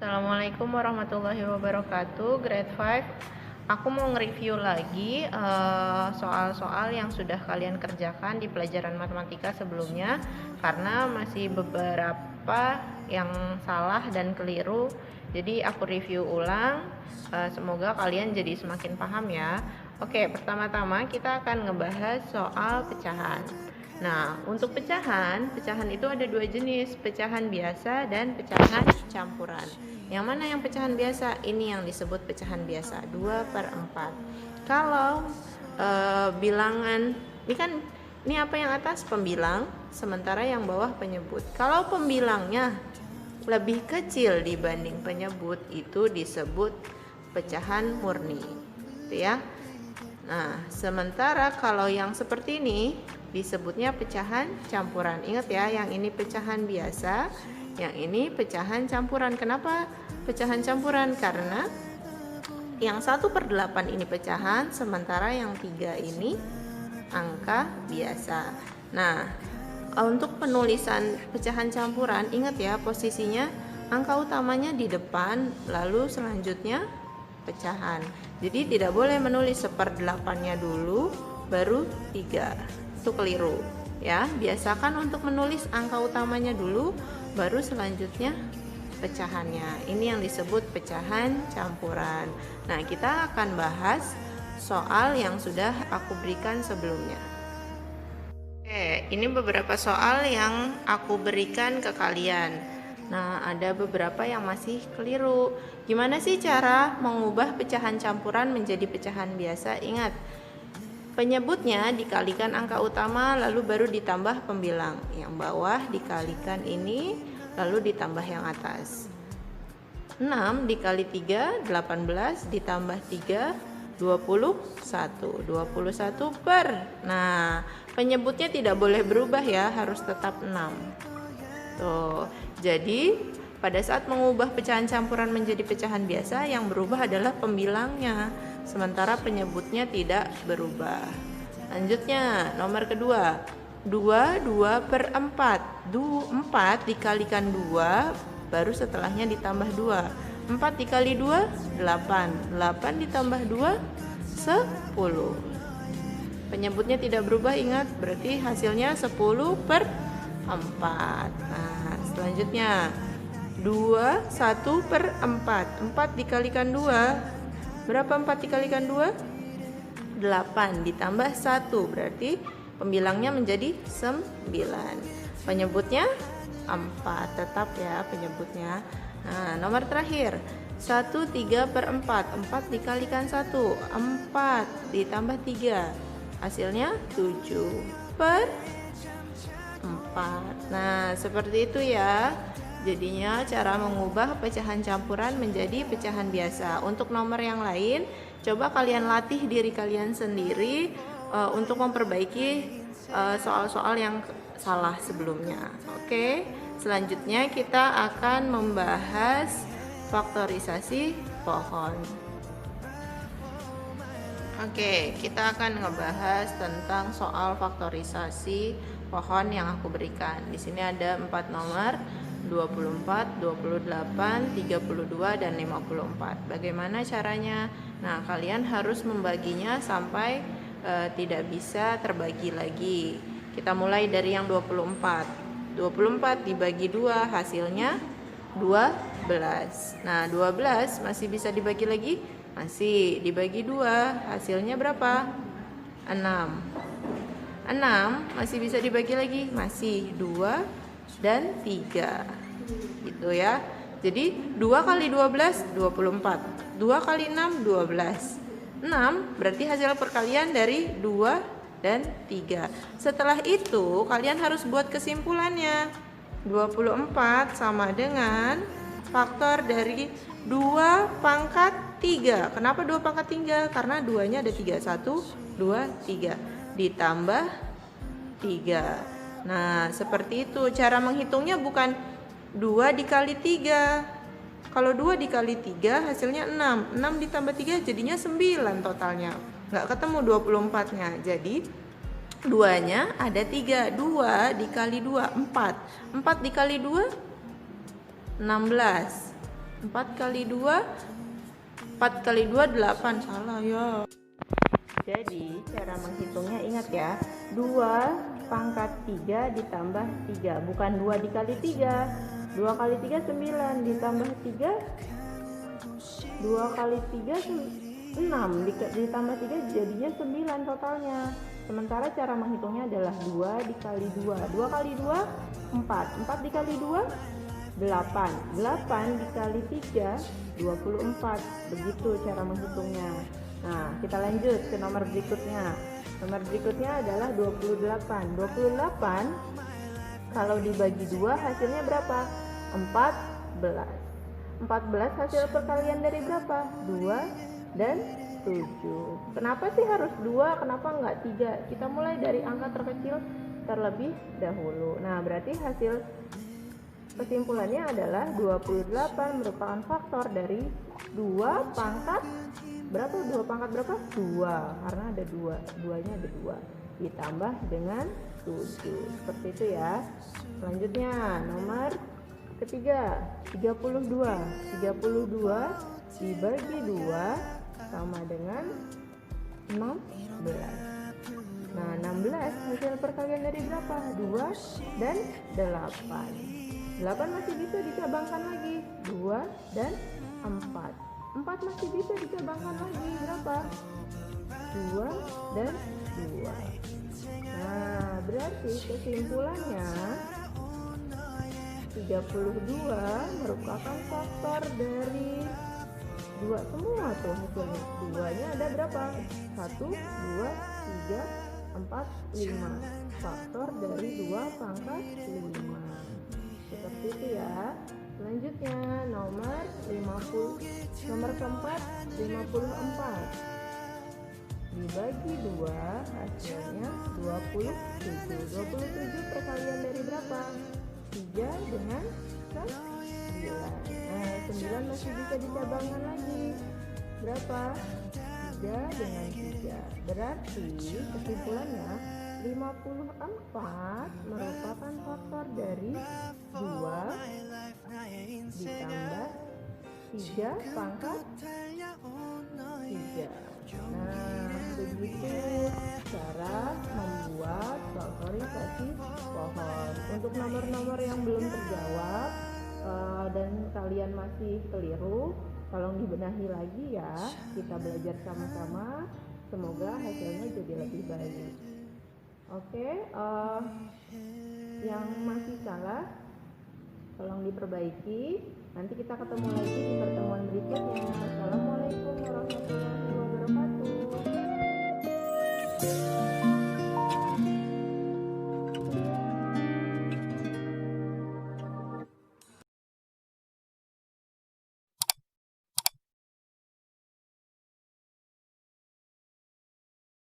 Assalamualaikum warahmatullahi wabarakatuh. Grade 5. Aku mau nge-review lagi soal-soal yang sudah kalian kerjakan di pelajaran matematika sebelumnya, karena masih beberapa yang salah dan keliru. Jadi aku review ulang. Semoga kalian jadi semakin paham ya. Oke, pertama-tama kita akan ngebahas soal pecahan. Nah, untuk pecahan itu ada dua jenis, pecahan biasa dan pecahan campuran. Yang mana yang pecahan biasa? Ini yang disebut pecahan biasa, 2/4. Kalau bilangan, ini apa yang atas? Pembilang, sementara yang bawah penyebut. Kalau pembilangnya lebih kecil dibanding penyebut, itu disebut pecahan murni, gitu ya. Nah, sementara kalau yang seperti ini disebutnya pecahan campuran. Ingat ya, yang ini pecahan biasa, yang ini pecahan campuran. Kenapa pecahan campuran? Karena yang 1/8 ini pecahan, sementara yang 3 ini angka biasa. Nah, untuk penulisan pecahan campuran, ingat ya, posisinya angka utamanya di depan, lalu selanjutnya pecahan. Jadi tidak boleh menulis 1/8-nya dulu baru 3. Itu keliru ya. Biasakan untuk menulis angka utamanya dulu baru selanjutnya pecahannya. Ini yang disebut pecahan campuran. Nah, kita akan bahas soal yang sudah aku berikan sebelumnya. Oke, ini beberapa soal yang aku berikan ke kalian. Nah, ada beberapa yang masih keliru. Gimana sih cara mengubah pecahan campuran menjadi pecahan biasa? Ingat, penyebutnya dikalikan angka utama, lalu baru ditambah pembilang. Yang bawah dikalikan ini, lalu ditambah yang atas. 6 dikali 3, 18, ditambah 3, 21. 21 per. Nah, penyebutnya tidak boleh berubah ya, harus tetap 6. Tuh, jadi pada saat mengubah pecahan campuran menjadi pecahan biasa, yang berubah adalah pembilangnya, sementara penyebutnya tidak berubah. Lanjutnya, nomor kedua, 2/4. 4 dikalikan 2, baru setelahnya ditambah 2. 4 dikali 2, 8. 8 ditambah 2, 10. Penyebutnya tidak berubah, ingat, berarti hasilnya 10/4. Nah, selanjutnya 1/4. 4 dikalikan 2, berapa 4 dikalikan 2? 8 ditambah 1, berarti pembilangnya menjadi 9. Penyebutnya 4, tetap ya penyebutnya. Nah, nomor terakhir, 1/3/4. 4 dikalikan 1, 4 ditambah 3, hasilnya 7/4. Nah, seperti itu ya. Jadinya cara mengubah pecahan campuran menjadi pecahan biasa. Untuk nomor yang lain, coba kalian latih diri kalian sendiri untuk memperbaiki soal-soal yang salah sebelumnya. Oke, selanjutnya kita akan membahas faktorisasi pohon. Oke, kita akan ngebahas tentang soal faktorisasi pohon yang aku berikan. Di sini ada 4 nomor, 24, 28, 32, dan 54. Bagaimana caranya? Nah, kalian harus membaginya sampai tidak bisa terbagi lagi. Kita mulai dari yang 24. 24 dibagi 2, hasilnya 12. Nah, 12 masih bisa dibagi lagi? Masih. Dibagi 2, hasilnya berapa? 6. 6 masih bisa dibagi lagi? Masih. 2 dan 3, gitu ya. Jadi 2 kali 12, 24. 2 kali 6, 12. 6 berarti hasil perkalian dari 2 dan 3. Setelah itu kalian harus buat kesimpulannya. 24 sama dengan faktor dari 2/3. Kenapa 2/3? Karena 2-nya ada 3. 1, 2, 3. Ditambah 3. Nah, seperti itu. Cara menghitungnya bukan 2 dikali 3. Kalau 2 dikali 3 hasilnya 6. 6 ditambah 3 jadinya 9 totalnya. Nggak ketemu 24-nya. Jadi 2-nya ada 3. 2 dikali 2, 4. 4 dikali 2, 16. 4 kali 2 4 kali 2 8, salah ya. Jadi cara menghitungnya ingat ya, 2 pangkat 3 ditambah 3, bukan 2 dikali 3. 2 kali 3 9 ditambah 3, 2 kali 3 6 ditambah 3 jadinya 9 totalnya. Sementara cara menghitungnya adalah 2 dikali 2. 2 kali 2 4, 4 dikali 2 8, 8 dikali 3 24. Begitu cara menghitungnya. Nah, kita lanjut ke nomor berikutnya. Nomor berikutnya adalah 28. 28 kalau dibagi 2 hasilnya berapa? 14. 14 hasil perkalian dari berapa? 2 dan 7. Kenapa sih harus 2? Kenapa enggak 3? Kita mulai dari angka terkecil terlebih dahulu. Nah, berarti hasil kesimpulannya adalah 28 merupakan faktor dari 2 pangkat berapa? 2 pangkat berapa? 2, karena ada 2, 2-nya ada 2 ditambah dengan 7. Seperti itu ya. Selanjutnya nomor ketiga, 32. 32 dibagi 2 sama dengan 16. Nah, 16 hasil perkalian dari berapa? 2 dan 8. 8 masih bisa dicabangkan lagi, 2 dan 4. 4 masih bisa dicabangkan lagi, berapa? 2 dan 2. Nah, berarti kesimpulannya 32 merupakan faktor dari 2 semua tuh hasilnya. 2-nya ada berapa? 1, 2, 3, 4, 5. Faktor dari 2 pangkat 5. Seperti itu ya. Selanjutnya nomor 50. Nomor keempat 54. Dibagi 2 hasilnya 27. 27 perkalian dari berapa? 3 dengan 9. Nah, 9 masih bisa dicabangkan lagi. Berapa? 3 dengan 3. Berarti kesimpulannya 54 merupakan faktor dari 2 ditambah 3 pangkat 3. Nah, begitu cara membuat faktorisasi pohon. Untuk nomor-nomor yang belum terjawab dan kalian masih keliru, tolong dibenahi lagi ya. Kita belajar sama-sama. Semoga hasilnya jadi lebih baik. Oke, yang masih salah tolong diperbaiki. Nanti kita ketemu lagi di pertemuan berikutnya. Assalamualaikum warahmatullahi wabarakatuh.